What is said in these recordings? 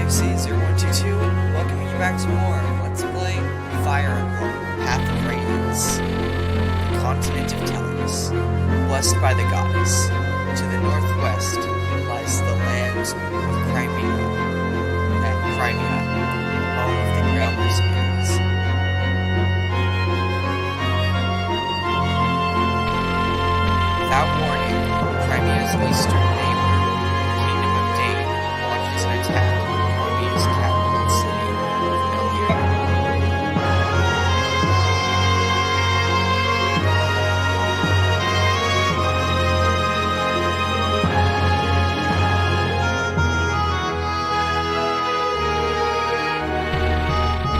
MC0122, welcoming you back to more Let's Play Fire Emblem, Path of Radiance, the continent of Telos, blessed by the goddess. To the northwest lies the land of Crimea, home of the Grail mercenaries. Without warning, Crimea's eastern neighbor, the Kingdom of Dane, launches an attack on Crimea's capital city of Emblem.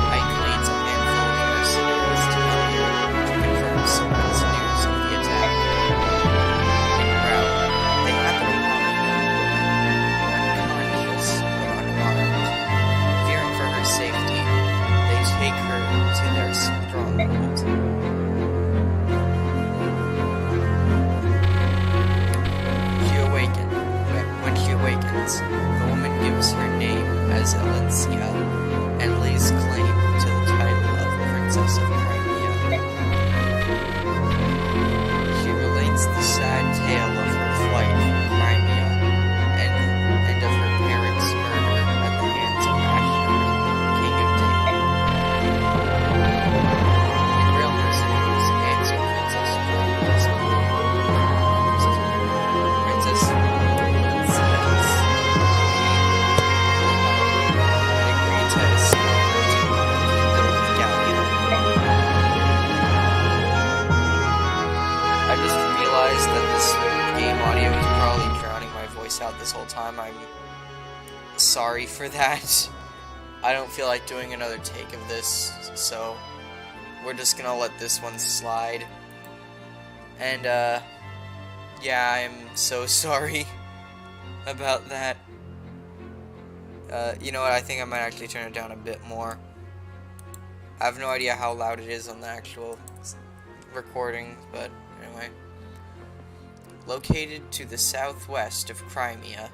Ike leads a handful of mercenaries to Emblem to confirm someone's news of the attack. En route, they happen upon a woman, unconscious but unarmed. Fearing for her safety, they take her to their stronghold. When she awakens, the woman gives her name as Alencia and lays claim to the title of Princess of Crimea. She relates the sad tale of her flight from Crimea and of her parents' murder at the hands of Ashnar, King of Dane. In Grail Mercenaries, answer Princess Crimea's Princess agreed to escort her to the Kingdom of Gallia. I just realized that this game audio is probably drowning my voice out this whole time. I'm sorry for that. I don't feel like doing another take of this, so we're just gonna let this one slide. And, yeah, I'm so sorry about that. You know what, I think I might actually turn it down a bit more. I have no idea how loud it is on the actual recording, but anyway. Located to the southwest of Crimea,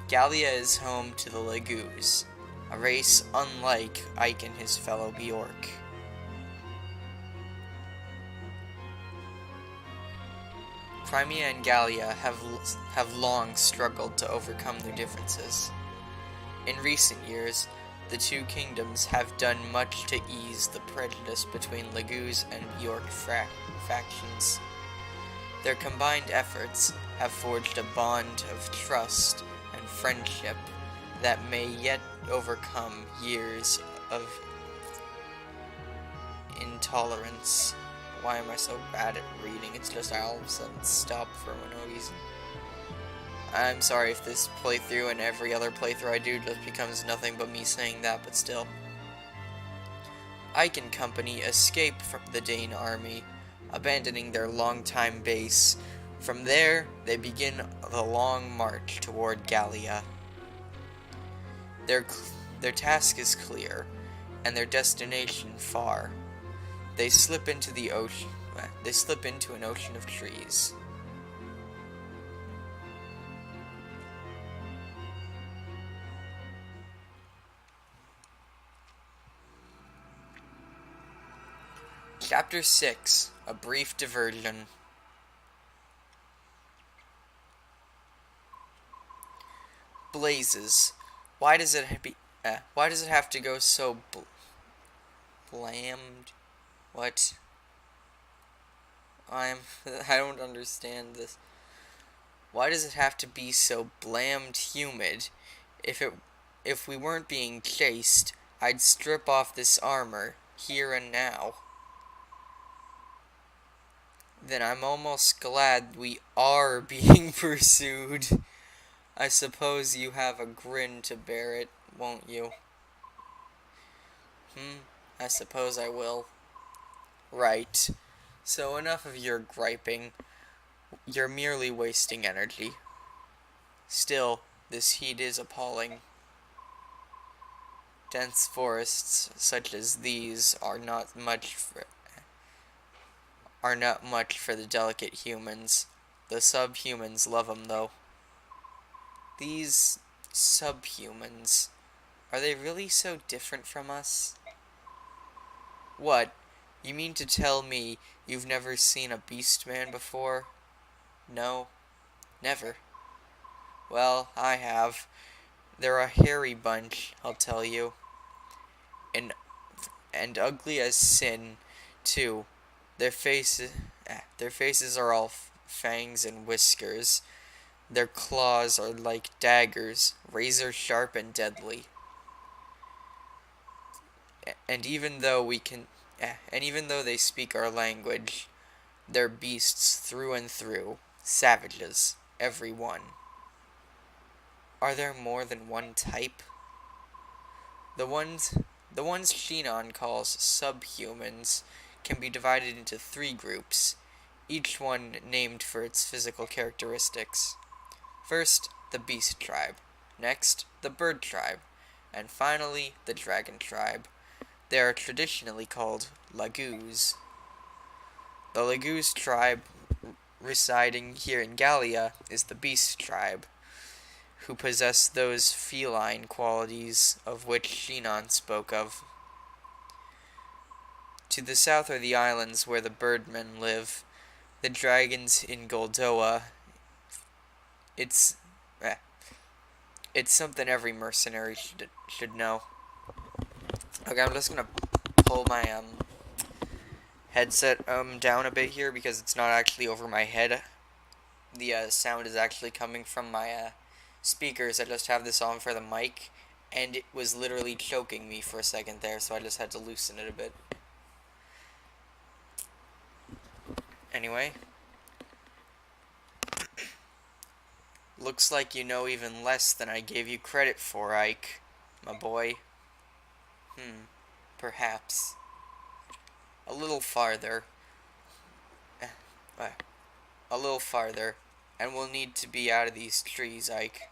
Gallia is home to the Laguz, a race unlike Ike and his fellow Bjork. Crimea and Gallia have long struggled to overcome their differences. In recent years, the two kingdoms have done much to ease the prejudice between Laguz and Bjork factions. Their combined efforts have forged a bond of trust and friendship that may yet overcome years of intolerance. Why am I so bad at reading? It's just I all of a sudden stop for no reason. I'm sorry if this playthrough and every other playthrough I do just becomes nothing but me saying that, but still. Ike and company escape from the Dane army, abandoning their longtime base. From there, they begin the long march toward Gallia. Their task is clear, and their destination far. They slip into the ocean. They slip into an ocean of trees. Chapter 6: A Brief Diversion. Blazes. Why does it have to go so blammed? What? I don't understand this. Why does it have to be so blammed humid? If we weren't being chased, I'd strip off this armor here and now. Then I'm almost glad we are being pursued. I suppose you have a grin to bear it, won't you? I suppose I will. Right. So enough of your griping. You're merely wasting energy. Still, this heat is appalling. Dense forests such as these are not much for the delicate humans. The subhumans love 'em, though. These subhumans Are they really so different from us? What? You mean to tell me you've never seen a beast man before? No, never. Well, I have. They're a hairy bunch, I'll tell you. And ugly as sin, too. Their faces, their faces are all fangs and whiskers. Their claws are like daggers, razor sharp and deadly. And even though they speak our language, they're beasts through and through, savages, every one. Are there more than one type? The ones Shinon calls subhumans can be divided into 3 groups, each one named for its physical characteristics. First, the beast tribe, next, the bird tribe, and finally, the dragon tribe. They are traditionally called Laguz. The Laguz tribe residing here in Gallia is the beast tribe, who possess those feline qualities of which Shinon spoke of. To the south are the islands where the birdmen live, the dragons in Goldoa. It's something every mercenary should know. Okay, I'm just gonna pull my headset down a bit here because it's not actually over my head. The sound is actually coming from my speakers. I just have this on for the mic, and it was literally choking me for a second there, so I just had to loosen it a bit. Anyway. Looks like you know even less than I gave you credit for, Ike, my boy. Perhaps. A little farther. A little farther, and we'll need to be out of these trees, Ike.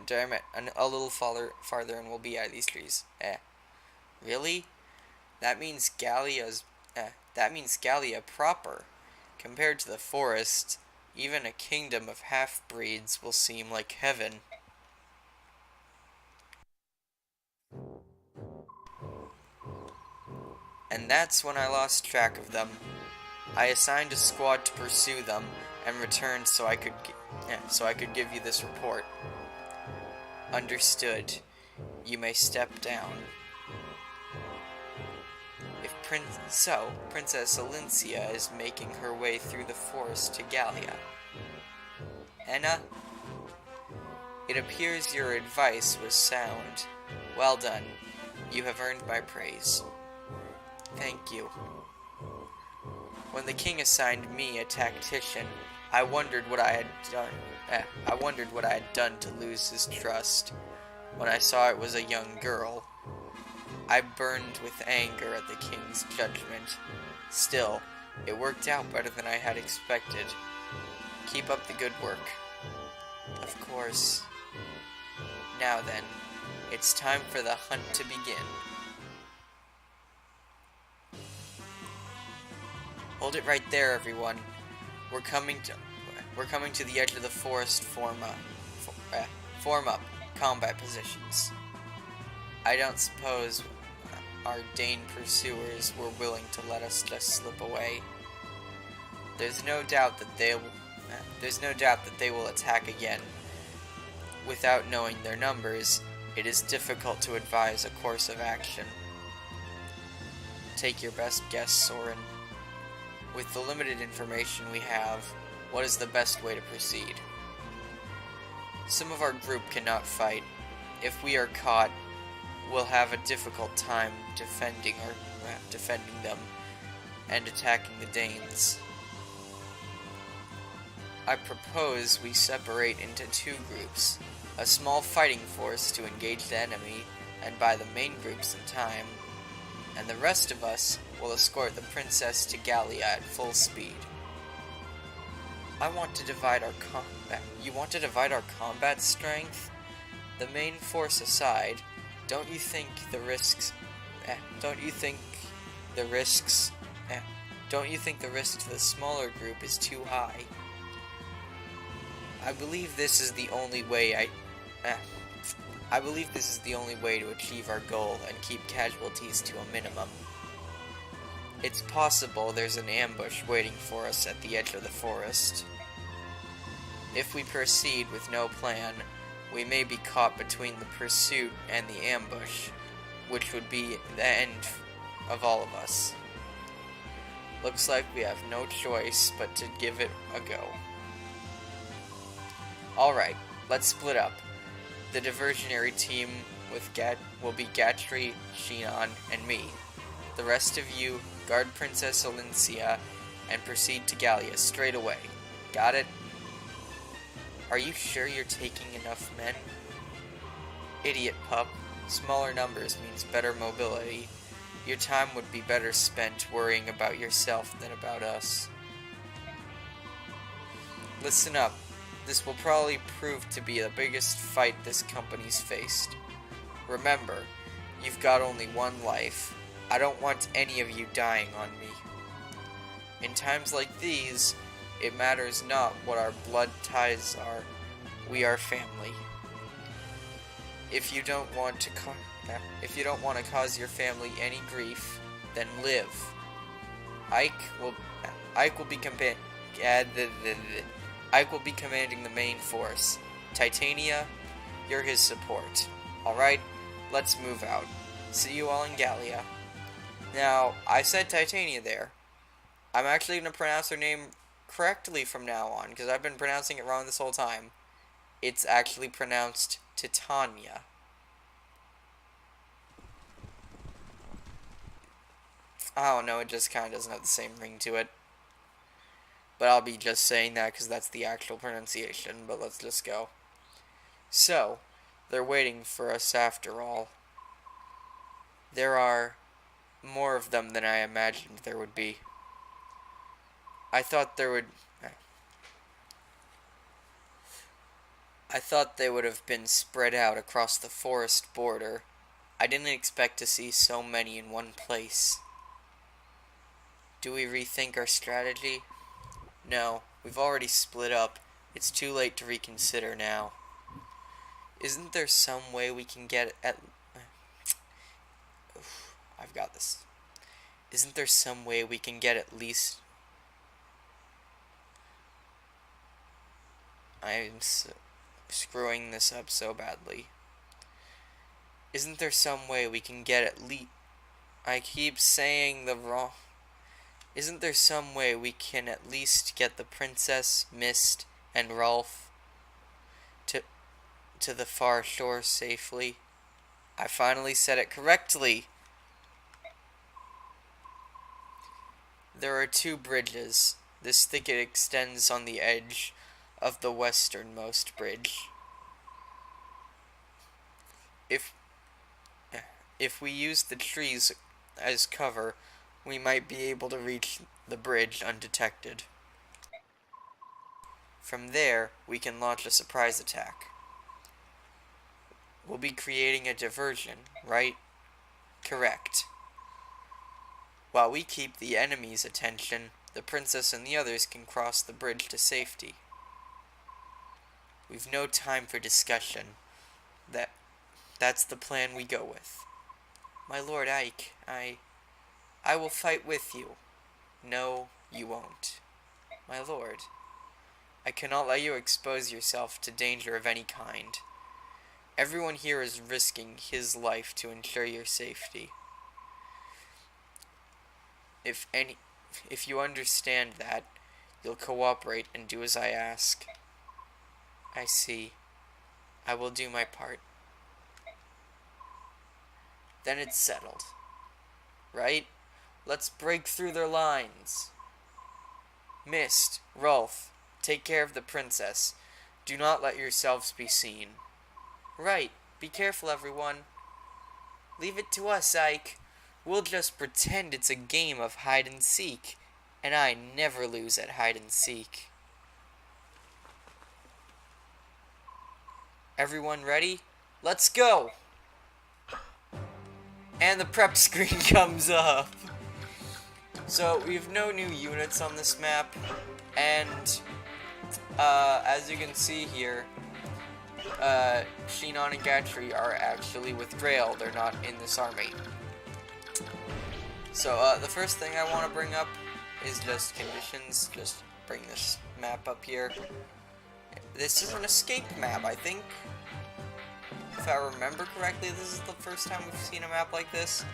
Damn it. A little farther and we'll be out of these trees. Really? That means Gallia proper. Compared to the forest, even a kingdom of half-breeds will seem like heaven. And that's when I lost track of them. I assigned a squad to pursue them, and returned so I could give you this report. Understood. You may step down. Princess Alincia is making her way through the forest to Gallia. Enna? It appears your advice was sound. Well done. You have earned my praise. Thank you. When the king assigned me a tactician, I wondered what I had done to lose his trust. When I saw it was a young girl, I burned with anger at the king's judgment. Still, it worked out better than I had expected. Keep up the good work. Of course. Now then, it's time for the hunt to begin. Hold it right there, everyone. We're coming to the edge of the forest. Form up. Combat positions. I don't suppose our Dane pursuers were willing to let us just slip away. There's no doubt that they will attack again. Without knowing their numbers, it is difficult to advise a course of action. Take your best guess, Soren. With the limited information we have, what is the best way to proceed? Some of our group cannot fight. If we are caught, we'll have a difficult time defending them and attacking the Danes. I propose we separate into 2 groups, a small fighting force to engage the enemy and buy the main groups in time, and the rest of us will escort the princess to Gallia at full speed. You want to divide our combat strength? The main force aside, don't you think the risks to the smaller group is too high? I believe this is the only way I believe this is the only way to achieve our goal and keep casualties to a minimum. It's possible there's an ambush waiting for us at the edge of the forest. If we proceed with no plan, we may be caught between the pursuit and the ambush, which would be the end of all of us. Looks like we have no choice but to give it a go. Alright, let's split up. The diversionary team will be Gatry, Shinon, and me. The rest of you guard Princess Olincia and proceed to Gallia straight away. Got it? Are you sure you're taking enough men? Idiot pup. Smaller numbers means better mobility. Your time would be better spent worrying about yourself than about us. Listen up. This will probably prove to be the biggest fight this company's faced. Remember, you've got only one life. I don't want any of you dying on me. In times like these, it matters not what our blood ties are. We are family. If you don't want to cause your family any grief, then live. Ike will be commanding the main force. Titania, you're his support. Alright, let's move out. See you all in Gallia. Now, I said Titania there. I'm actually going to pronounce her name correctly from now on, because I've been pronouncing it wrong this whole time. It's actually pronounced Titania. I don't know, it just kind of doesn't have the same ring to it. But I'll be just saying that because that's the actual pronunciation, but let's just go. So, they're waiting for us after all. There are more of them than I imagined there would be. I thought they would have been spread out across the forest border. I didn't expect to see so many in one place. Do we rethink our strategy? No, we've already split up. It's too late to reconsider now. Isn't there some way we can get at... I've got this. Isn't there some way we can get at least... I'm screwing this up so badly. Isn't there some way we can get at least... I keep saying the wrong... Isn't there some way we can at least get the Princess, Mist, and Rolf to the far shore safely? I finally said it correctly! There are 2 bridges. This thicket extends on the edge of the westernmost bridge. If we use the trees as cover, we might be able to reach the bridge undetected. From there, we can launch a surprise attack. We'll be creating a diversion, right? Correct. While we keep the enemy's attention, the princess and the others can cross the bridge to safety. We've no time for discussion. That's the plan we go with. My Lord Ike, I will fight with you. No, you won't. My lord, I cannot let you expose yourself to danger of any kind. Everyone here is risking his life to ensure your safety. If you understand that, you'll cooperate and do as I ask. I see. I will do my part. Then it's settled. Right? Let's break through their lines. Mist, Rolf, take care of the princess. Do not let yourselves be seen. Right. Be careful, everyone. Leave it to us, Ike. We'll just pretend it's a game of hide and seek. And I never lose at hide and seek. Everyone ready? Let's go! And the prep screen comes up. So, we have no new units on this map, and as you can see here, Shinon and Gatry are actually with Grail. They're not in this army. So, the first thing I want to bring up is just conditions. Just bring this map up here. This is an escape map, I think. If I remember correctly, this is the first time we've seen a map like this.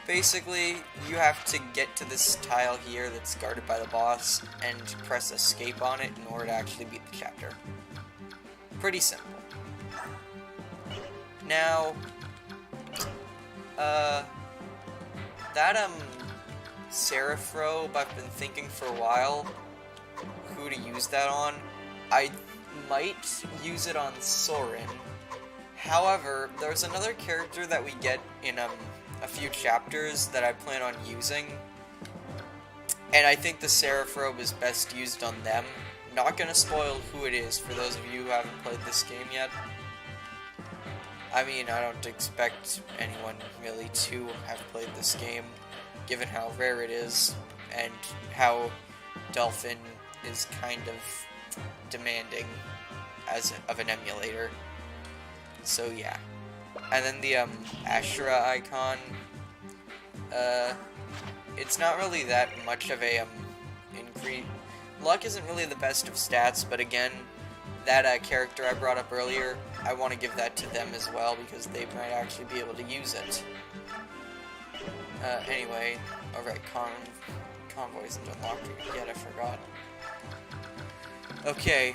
Basically, you have to get to this tile here that's guarded by the boss and press escape on it in order to actually beat the chapter. Pretty simple. Now, that Seraph robe, I've been thinking for a while who to use that on. I might use it on Soren. However, there's another character that we get in a few chapters that I plan on using, and I think the Seraph robe is best used on them. Not gonna spoil who it is for those of you who haven't played this game yet. I mean, I don't expect anyone really to have played this game, given how rare it is, and how Dolphin is kind of demanding of an emulator. So yeah. And then the Ashura icon, it's not really that much of a increase. Luck isn't really the best of stats, but again, that character I brought up earlier, I want to give that to them as well, because they might actually be able to use it. Anyway, alright, Convoy isn't unlocked yet, I forgot. Okay,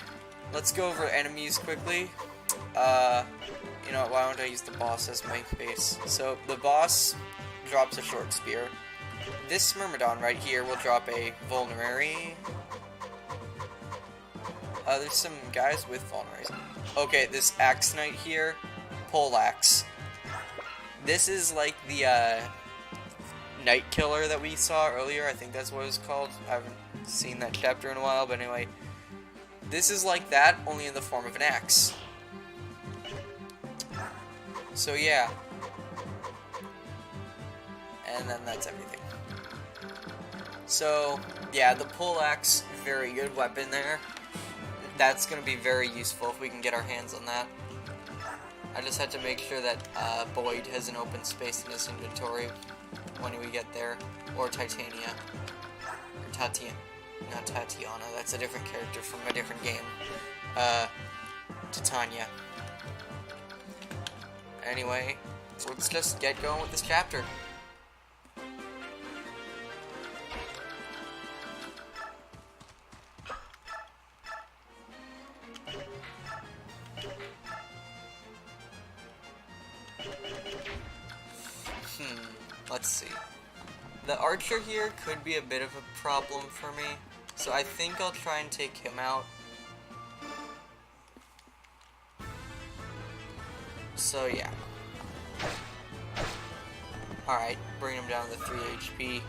let's go over enemies quickly. You know, why don't I use the boss as my base? So, the boss drops a short spear. This Myrmidon right here will drop a Vulnerary. There's some guys with Vulneraries. Okay, this Axe Knight here, Poleaxe. This is like the, Night Killer that we saw earlier. I think that's what it was called. I haven't seen that chapter in a while, but anyway. This is like that, only in the form of an axe. So yeah. And then that's everything. So, yeah, the Poleaxe, very good weapon there. That's going to be very useful if we can get our hands on that. I just had to make sure that Boyd has an open space in his inventory when we get there. Or Titania. Or Tatiana. Not Tatiana, that's a different character from a different game. Titania. Anyway, so let's just get going with this chapter. Let's see. The archer here could be a bit of a problem for me, so I think I'll try and take him out. So yeah. Alright, bring him down to 3 HP.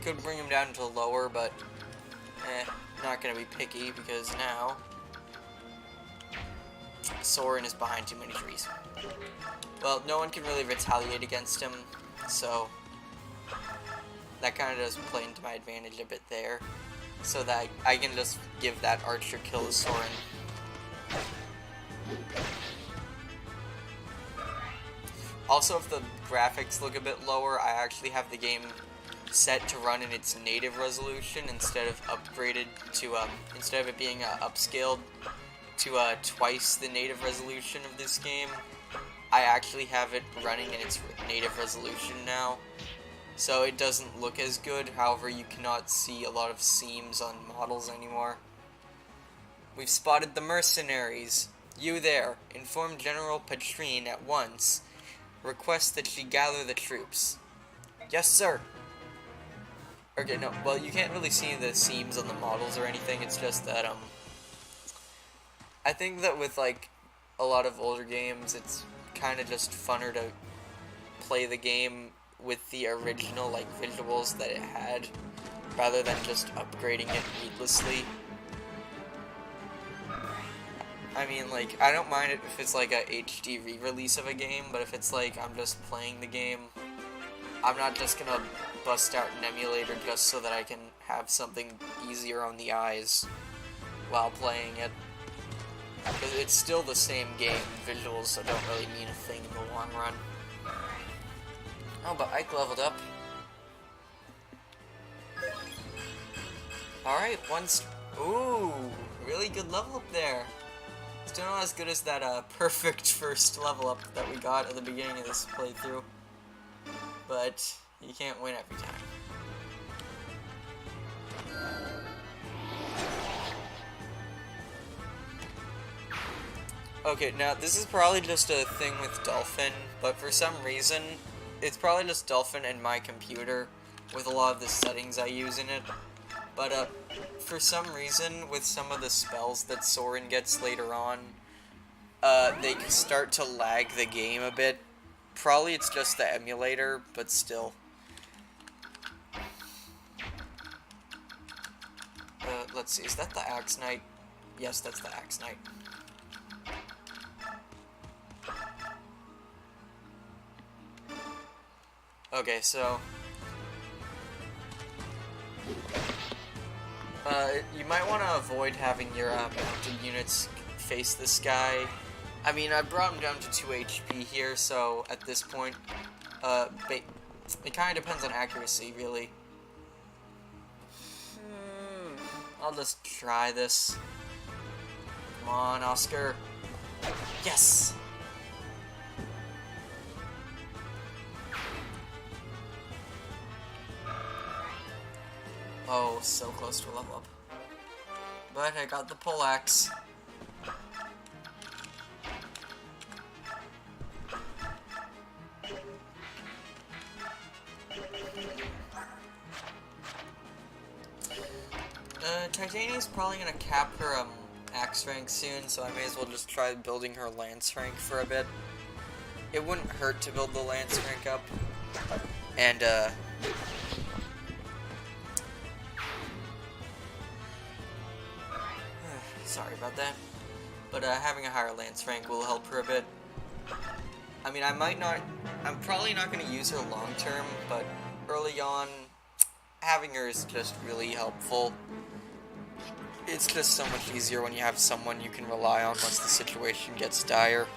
Could bring him down to lower, but not gonna be picky because now Soren is behind too many trees. Well, no one can really retaliate against him, so that kind of does play into my advantage a bit there, so that I can just give that archer kill to Soren. Also, if the graphics look a bit lower, I actually have the game set to run in its native resolution instead of upgraded to, instead of it being upscaled to twice the native resolution of this game. I actually have it running in its native resolution now, so it doesn't look as good. However, you cannot see a lot of seams on models anymore. We've spotted the mercenaries. You there, inform General Patrine at once. Request that she gather the troops. Yes, sir. Okay, no, well, you can't really see the seams on the models or anything. It's just that, I think that with, like, a lot of older games, it's kind of just funner to play the game with the original, like, visuals that it had, rather than just upgrading it needlessly. I mean, like, I don't mind it if it's like a HD re-release of a game, but if it's like I'm just playing the game, I'm not just gonna bust out an emulator just so that I can have something easier on the eyes while playing it. Because it's still the same game. Visuals don't really mean a thing in the long run. Oh, but Ike leveled up. Alright, ooh, really good level up there. Still not as good as that perfect first level up that we got at the beginning of this playthrough. But you can't win every time. Okay, now this is probably just a thing with Dolphin, but for some reason, it's probably just Dolphin and my computer with a lot of the settings I use in it. But for some reason, with some of the spells that Soren gets later on, they start to lag the game a bit. Probably it's just the emulator, but still. Let's see, is that the Axe Knight? Yes, that's the Axe Knight. Okay, so you might want to avoid having your mounted units face this guy. I mean, I brought him down to 2 HP here, so at this point, it kind of depends on accuracy, really. I'll just try this. Come on, Oscar. Yes! Oh, so close to a level up. But I got the poleaxe. Titania's probably gonna cap her axe rank soon, so I may as well just try building her lance rank for a bit. It wouldn't hurt to build the lance rank up. And sorry about that. But having a higher lance rank will help her a bit. I mean, I'm probably not going to use her long term, but early on, having her is just really helpful. It's just so much easier when you have someone you can rely on once the situation gets dire.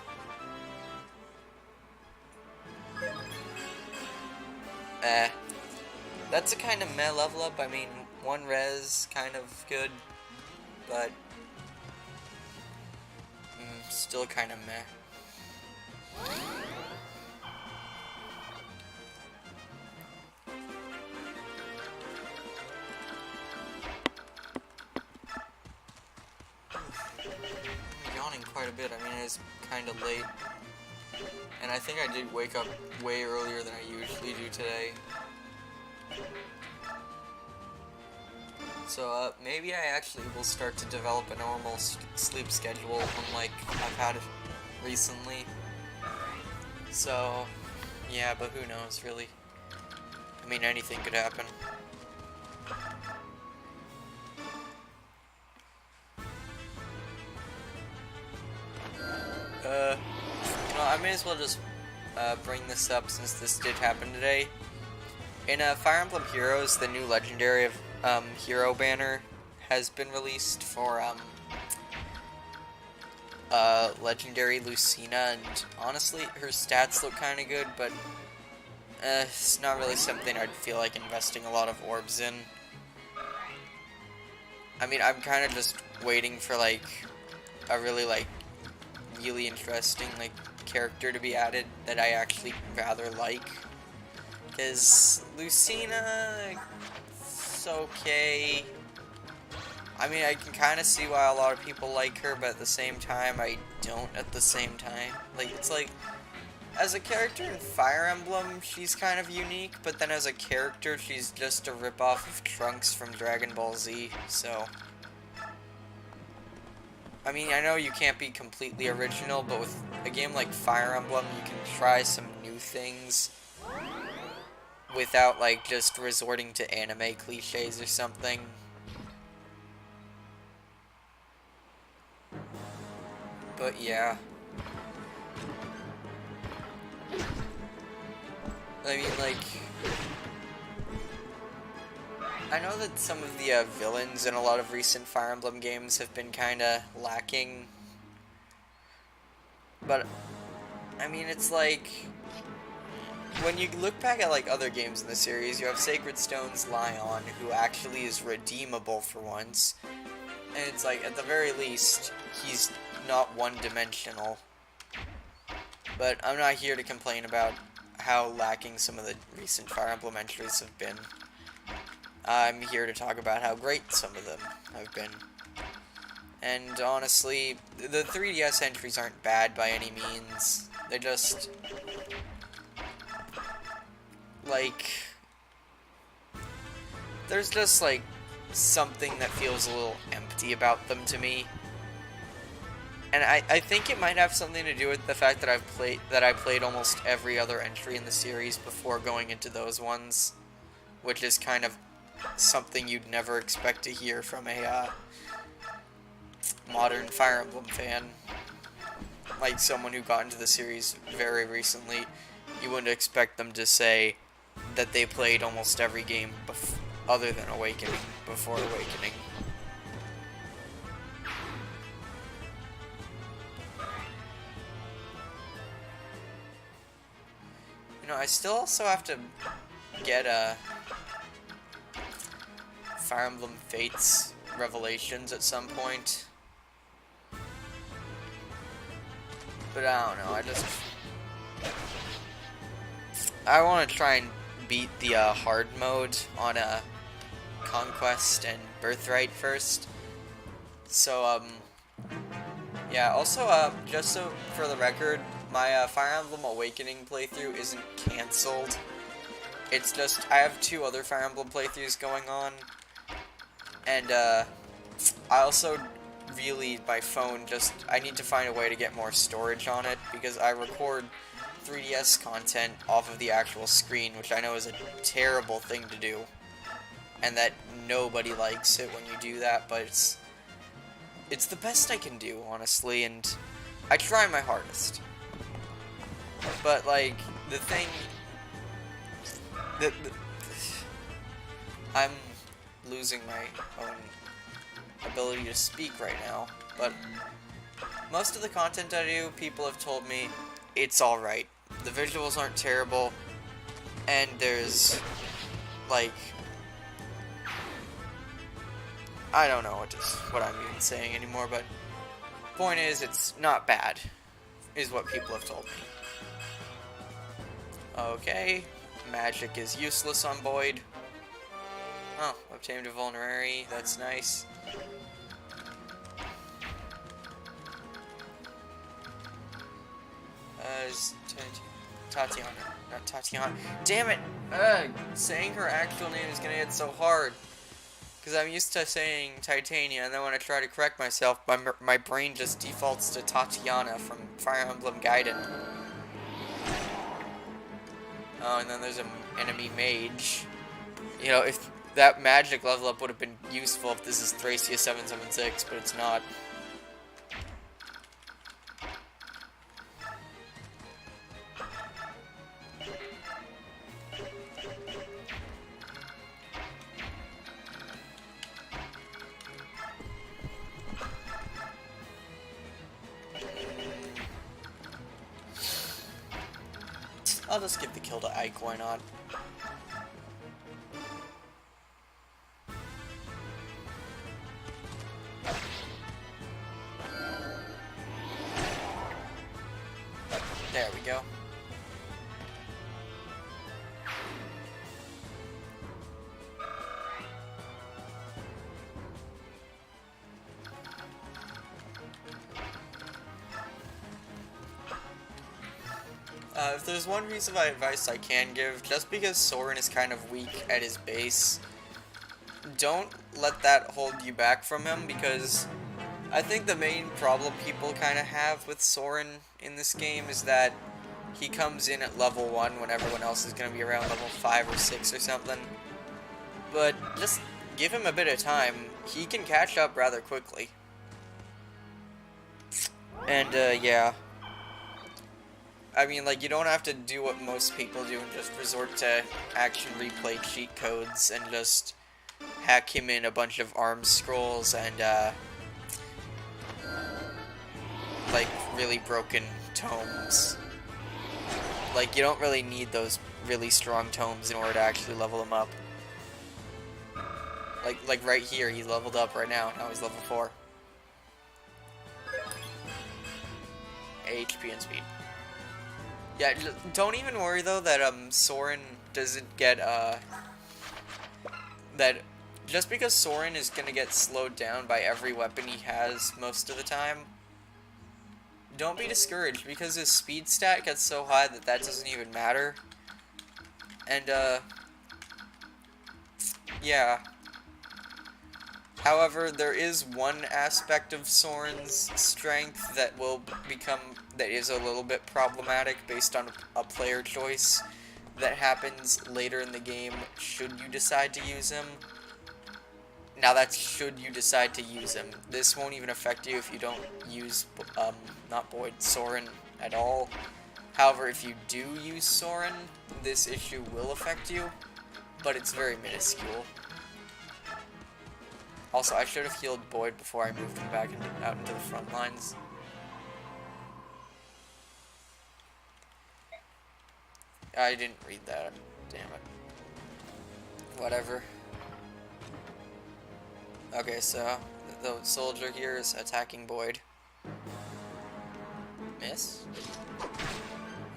That's a kind of meh level up. I mean, 1 res, kind of good, but still kind of meh. I'm yawning quite a bit. I mean, it's kind of late, and I think I did wake up way earlier than I usually do today. So maybe I actually will start to develop a normal sleep schedule, unlike I've had recently. So yeah, but who knows, really? I mean, anything could happen. Well, I may as well just bring this up since this did happen today. In Fire Emblem Heroes, the new legendary of hero banner has been released for legendary Lucina, and honestly, her stats look kind of good, but it's not really something I'd feel like investing a lot of orbs in. I mean, I'm kind of just waiting for like a really interesting character to be added that I actually rather like. Because Lucina, it's okay. I mean, I can kind of see why a lot of people like her, but at the same time, I don't at the same time. It's like, as a character in Fire Emblem, she's kind of unique, but then as a character, she's just a ripoff of Trunks from Dragon Ball Z, so. I mean, I know you can't be completely original, but with a game like Fire Emblem, you can try some new things without, just resorting to anime cliches or something. But yeah. I mean, I know that some of the villains in a lot of recent Fire Emblem games have been kinda lacking. But, I mean, it's like, when you look back at, like, other games in the series, you have Sacred Stone's Lion, who actually is redeemable for once. And it's like, at the very least, he's not one-dimensional. But I'm not here to complain about how lacking some of the recent Fire Emblem entries have been. I'm here to talk about how great some of them have been. And honestly, the 3DS entries aren't bad by any means. They're just, like, there's just, like, something that feels a little empty about them to me. And I think it might have something to do with the fact that I played almost every other entry in the series before going into those ones, which is kind of something you'd never expect to hear from a modern Fire Emblem fan. Like someone who got into the series very recently, you wouldn't expect them to say that they played almost every game other than Awakening before Awakening. You know, I still also have to get Fire Emblem Fates Revelations at some point. But I don't know, I want to try and beat the hard mode on Conquest and Birthright first. So, yeah, also, just so for the record, my Fire Emblem Awakening playthrough isn't cancelled. It's just, I have 2 other Fire Emblem playthroughs going on. And, I also really, my phone I need to find a way to get more storage on it, because I record 3DS content off of the actual screen, which I know is a terrible thing to do. And that nobody likes it when you do that, but it's the best I can do, honestly, and I try my hardest. But, like, the thing... I'm losing my own ability to speak right now, but most of the content I do, people have told me it's alright. The visuals aren't terrible, and there's, like... I don't know what I'm even saying anymore, but point is, it's not bad, is what people have told me. Okay, magic is useless on Boyd. Oh, obtained a vulnerary, that's nice. Tatiana, not Tatiana. Damn it! Saying her actual name is gonna get so hard. Because I'm used to saying Titania, and then when I try to correct myself, my brain just defaults to Tatiana from Fire Emblem Gaiden. Oh, and then there's an enemy mage. You know, if that magic level up would have been useful if this is Thracia 776, but it's not. I'll just give the kill to Ike, why not? There we go. If there's one piece of advice I can give, just because Soren is kind of weak at his base, don't let that hold you back from him, because I think the main problem people kind of have with Soren in this game is that he comes in at level 1 when everyone else is going to be around level 5 or 6 or something. But just give him a bit of time, he can catch up rather quickly. And, yeah. I mean, like, you don't have to do what most people do and just resort to action replay cheat codes and just hack him in a bunch of arm scrolls and, like, really broken tomes. Like, you don't really need those really strong tomes in order to actually level him up. Like right here, he leveled up right now. Now he's level 4. HP and speed. Yeah, don't even worry though that Soren doesn't get that just because Soren is gonna get slowed down by every weapon he has most of the time. Don't be discouraged because his speed stat gets so high that that doesn't even matter. And yeah. However, there is one aspect of Soren's strength that is a little bit problematic based on a player choice that happens later in the game should you decide to use him. Now that's should you decide to use him. This won't even affect you if you don't use, not Boyd, Soren at all. However, if you do use Soren, this issue will affect you, but it's very minuscule. Also, I should have healed Boyd before I moved him back out into the front lines. I didn't read that. Damn it. Whatever. Okay, so the soldier here is attacking Boyd. Miss?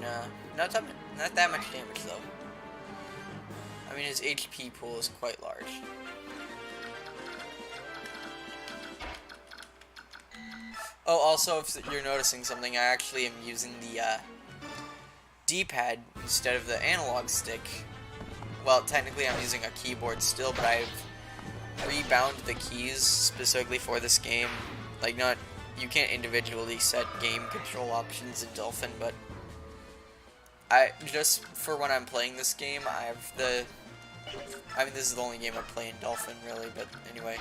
No, not that much damage though. I mean, his HP pool is quite large. Oh, also, if you're noticing something, I actually am using the D-pad instead of the analog stick. Well, technically I'm using a keyboard still, but I've rebound the keys specifically for this game. Like, you can't individually set game control options in Dolphin, but just for when I'm playing this game, I mean, this is the only game I play in Dolphin, really, but anyway.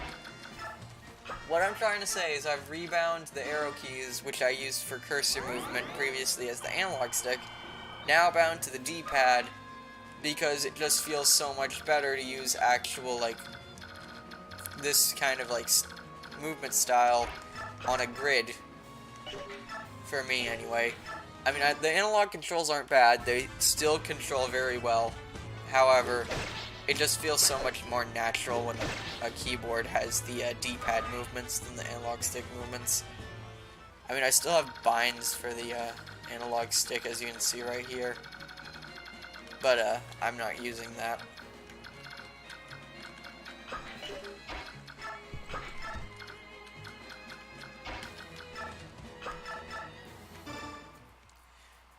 What I'm trying to say is I've rebound the arrow keys, which I used for cursor movement previously as the analog stick, now bound to the D-pad, because it just feels so much better to use actual, like, this kind of, like, movement style on a grid. For me, anyway. I mean, the analog controls aren't bad. They still control very well. However, it just feels so much more natural when a keyboard has the D-pad movements than the analog stick movements. I mean, I still have binds for the analog stick, as you can see right here. But I'm not using that.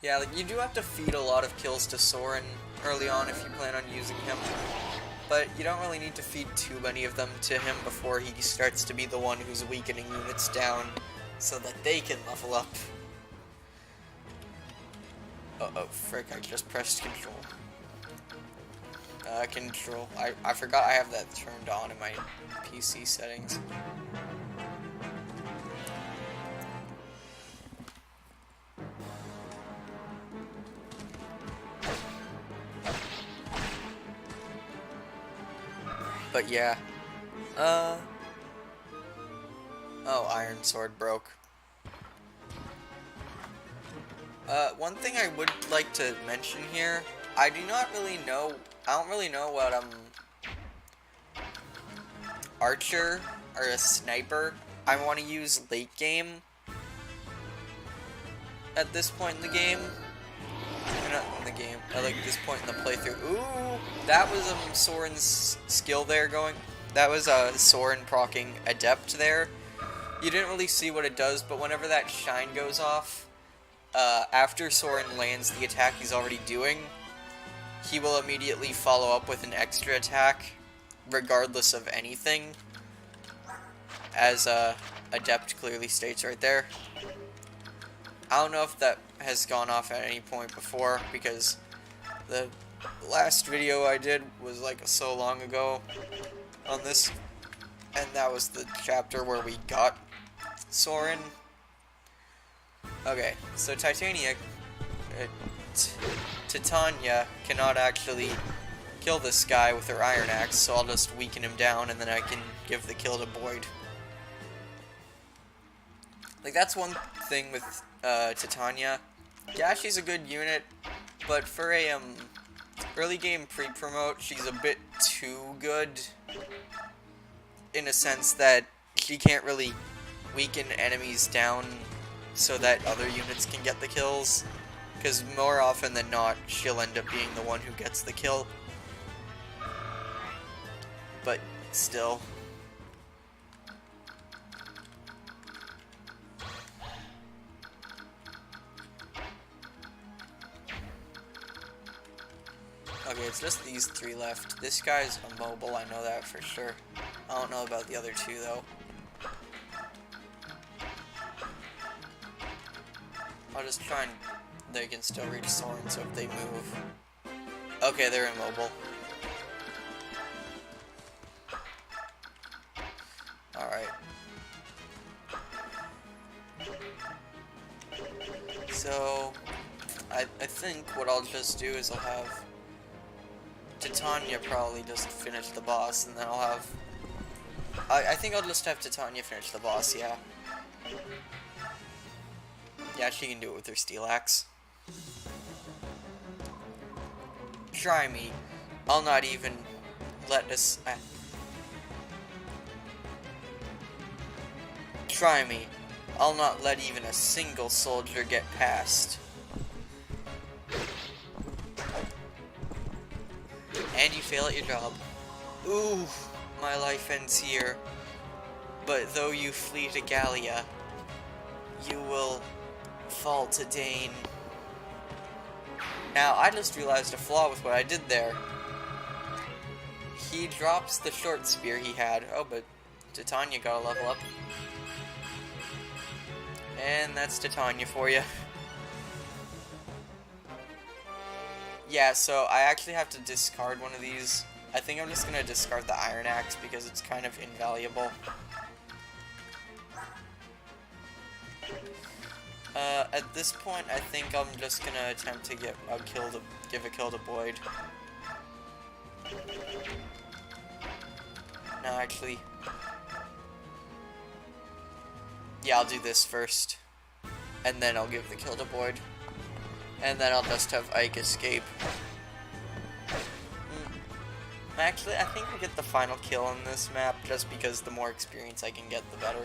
Yeah, like, you do have to feed a lot of kills to Soren early on if you plan on using him, but you don't really need to feed too many of them to him before he starts to be the one who's weakening units down so that they can level up. Oh, frick, I just pressed control. Control. I forgot I have that turned on in my PC settings. But yeah. Oh, Iron Sword broke. One thing I would like to mention here, I don't really know what, archer or a sniper I want to use late game at this point in the game. Not in the game, like this point in the playthrough. Ooh, that was Soren's skill there going. That was Soren proccing Adept there. You didn't really see what it does, but whenever that shine goes off, after Soren lands the attack he's already doing, he will immediately follow up with an extra attack, regardless of anything, as Adept clearly states right there. I don't know if that has gone off at any point before, because the last video I did was like so long ago on this, and that was the chapter where we got Soren. Okay, so Titania cannot actually kill this guy with her Iron Axe, so I'll just weaken him down and then I can give the kill to Boyd. Like, that's one thing with Titania. Yeah, she's a good unit, but for a early game pre-promote, she's a bit too good, in a sense that she can't really weaken enemies down so that other units can get the kills, because more often than not, she'll end up being the one who gets the kill. But still. Okay, it's just these three left. This guy's immobile, I know that for sure. I don't know about the other two, though. I'll just try and... They can still reach Soren, so if they move... Okay, they're immobile. Alright. So... I think what I'll just do is I'll have... Titania probably just finish the boss, and then I'll have... I think I'll just have Titania finish the boss, yeah. Yeah, she can do it with her steel axe. Try me. I'll not even let us... Try me. I'll not let even a single soldier get past. And you fail at your job. Ooh, my life ends here. But though you flee to Gallia, you will fall to Dane. Now, I just realized a flaw with what I did there. He drops the short spear he had. Oh, but Titania got a level up. And that's Titania for you. Yeah, so I actually have to discard one of these. I think I'm just going to discard the Iron Axe because it's kind of invaluable. At this point, I think I'm just going to attempt to give a kill to Boyd. No, actually... Yeah, I'll do this first. And then I'll give the kill to Boyd. And then I'll just have Ike escape. Actually, I think I'll get the final kill on this map, just because the more experience I can get, the better.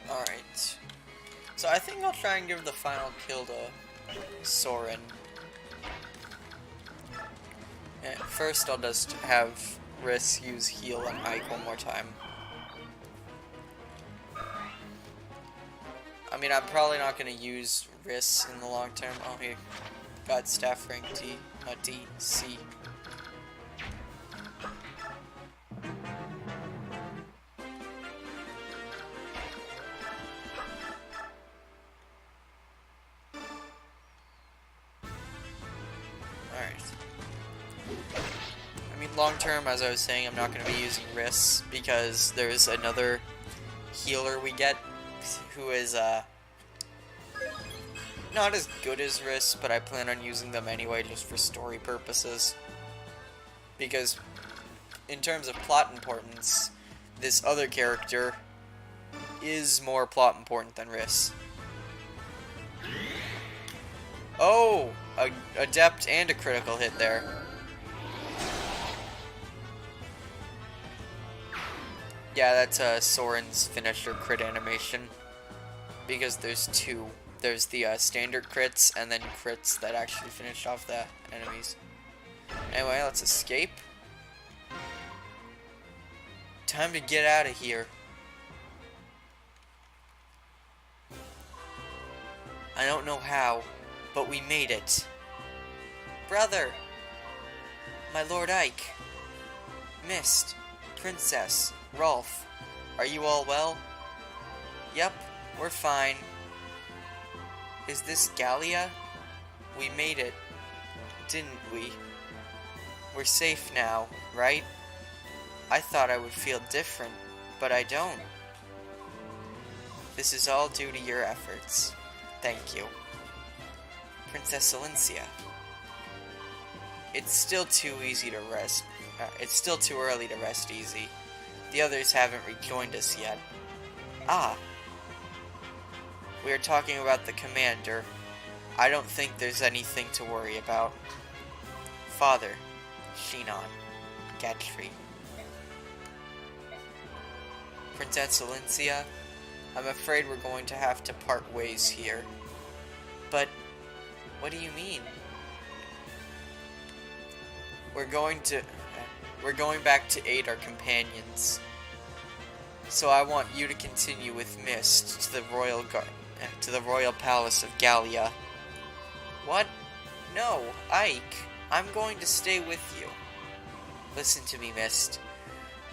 Alright. So I think I'll try and give the final kill to Soren. And first I'll just have Riss use heal on Ike one more time. I mean, I'm probably not going to use Riss in the long term. Oh, here. Got staff rank D, not D, C. Long term, as I was saying, I'm not going to be using Riss because there's another healer we get who is not as good as Riss, but I plan on using them anyway just for story purposes. Because in terms of plot importance, this other character is more plot important than Riss. Oh! A adept and a critical hit there. Yeah, that's Soren's finisher crit animation. Because there's two. There's the standard crits, and then crits that actually finish off the enemies. Anyway, let's escape. Time to get out of here. I don't know how, but we made it. Brother! My Lord Ike. Mist. Princess. Rolf, are you all well? Yep, we're fine. Is this Gallia? We made it, didn't we? We're safe now, right? I thought I would feel different, but I don't. This is all due to your efforts. Thank you. Princess Alencia. It's still too easy to rest. It's still too early to rest easy. The others haven't rejoined us yet. Ah. We are talking about the commander. I don't think there's anything to worry about. Father. Shinon. Gatri. Princess Alencia, I'm afraid we're going to have to part ways here. But, what do you mean? We're going back to aid our companions. So I want you to continue with Mist to the royal palace of Gallia. What? No, Ike. I'm going to stay with you. Listen to me, Mist.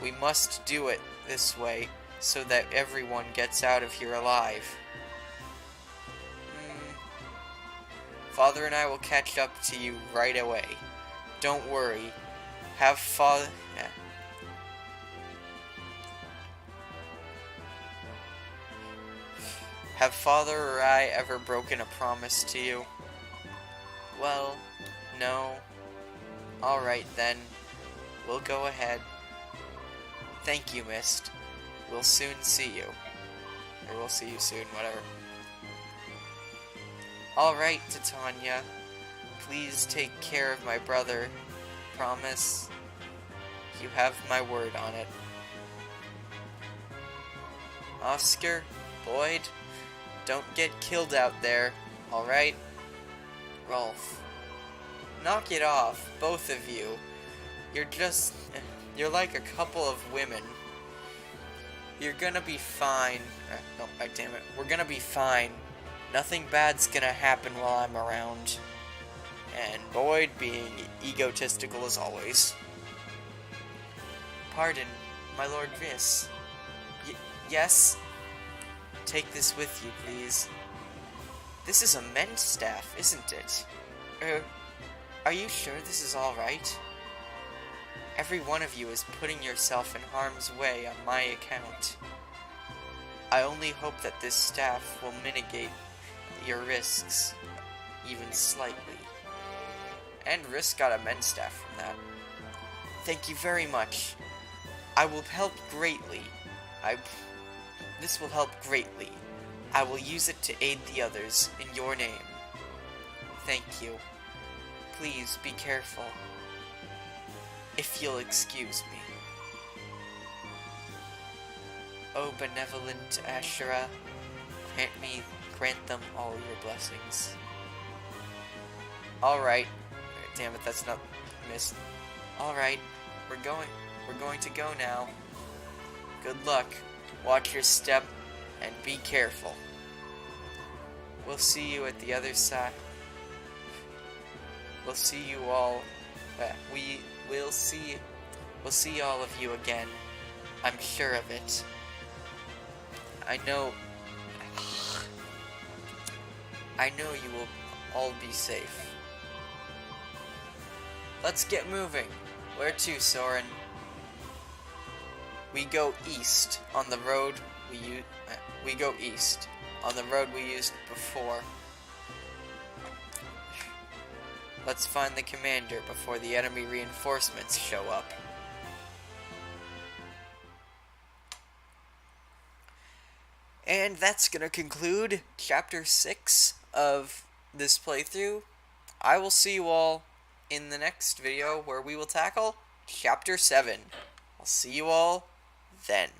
We must do it this way so that everyone gets out of here alive. Father and I will catch up to you right away. Don't worry. Have Father or I ever broken a promise to you? Well, no. Alright then. We'll go ahead. Thank you, Mist. We'll soon see you. Or we'll see you soon, whatever. Alright, Titania. Please take care of my brother. Promise? You have my word on it. Oscar? Boyd? Don't get killed out there, alright? Rolf. Knock it off, both of you. You're like a couple of women. You're gonna be fine. Oh, damn it. We're gonna be fine. Nothing bad's gonna happen while I'm around. And Boyd being egotistical as always. Pardon, my Lord Viss. Yes? Take this with you, please. This is a men's staff, isn't it? Are you sure this is alright? Every one of you is putting yourself in harm's way on my account. I only hope that this staff will mitigate your risks, even slightly. And Risk got a men's staff from that. Thank you very much. I will help greatly. This will help greatly. I will use it to aid the others in your name. Thank you. Please be careful. If you'll excuse me. O benevolent Ashura, grant them all your blessings. Alright. Damn it, that's not Mist. Alright, we're going to go now. Good luck. Watch your step and be careful. We'll see you at the other side. We'll see you all. We'll see all of you again. I'm sure of it. I know you will all be safe. Let's get moving. Where to, Soren? We go east on the road we go east on the road we used before. Let's find the commander before the enemy reinforcements show up. And that's gonna conclude Chapter 6 of this playthrough. I will see you all in the next video where we will tackle Chapter 7. I'll see you all then.